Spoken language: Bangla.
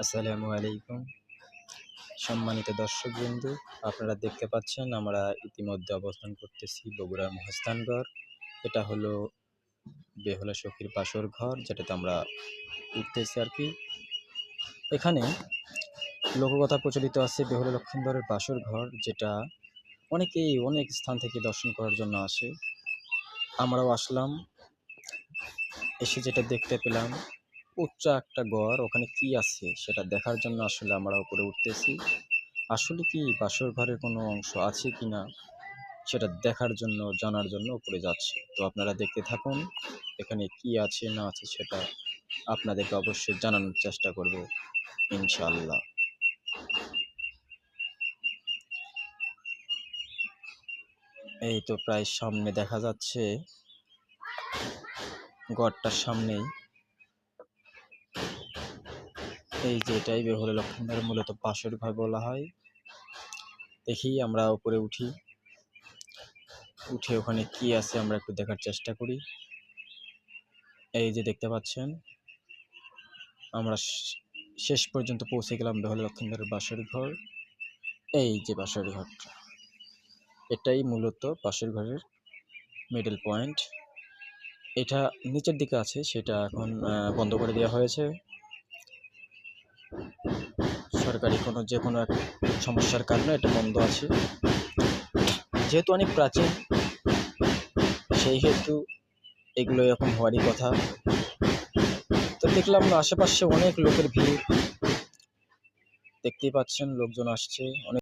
আসসালামু আলাইকুম। সম্মানিত দর্শকবৃন্দ, আপনারা দেখতে পাচ্ছেন আমরা ইতিমধ্যে অবস্থান করতেছি বগুড়ার মহাস্থানগড়। এটা হলো বেহুলা সখীর বাসর ঘর, যেটাতে আমরা উঠতেছি আর কি। এখানে লোককথা প্রচলিত আছে বেহুলা লক্ষিন্দরের বাসর ঘর, যেটা অনেকেই অনেক স্থান থেকে দর্শন করার জন্য আসে। আমরাও আসলাম, এসে যেটা দেখতে পেলাম উচ্চ একটা গড়, ওখানে কি আছে সেটা দেখার জন্য আসলে আমরা উপরে উঠতেছি। আসলে কি বাসর ঘরের কোনো অংশ আছে কিনা সেটা দেখার জন্য, জানার জন্য উপরে যাচ্ছি। তো আপনারা দেখতে থাকুন, এখানে কি আছে না আছে সেটা আপনাদেরকে অবশ্যই জানানোর চেষ্টা করব ইনশাআল্লাহ। এই তো প্রায় সামনে দেখা যাচ্ছে, গড়টার সামনেই এই যে এটাই বেহুলা লক্ষিন্দরের মূলত বাসর ঘর বলা হয়। দেখি আমরা উপরে উঠে ওখানে কি আছে আমরা একটু দেখার চেষ্টা করি। এই যে দেখতে পাচ্ছেন, আমরা শেষ পর্যন্ত পৌঁছে গেলাম বেহুলা লক্ষিন্দরের বাসর ঘর। এই যে বাসর ঘরটা, এটাই মূলত বাসর ঘরের মিডল পয়েন্ট। এটা নিচের দিকে আছে, সেটা এখন বন্ধ করে দেওয়া হয়েছে সরকারি যে কোনো এক সমস্যার কারণে এটা বন্ধ আছে। যেহেতু অনেক প্রাচীন, সেই হেতু এগুলো এরকম হওয়ারই কথা। তো দেখলাম আশেপাশে অনেক লোকের ভিড়, দেখতেই পাচ্ছেন লোকজন আসছে অনেক।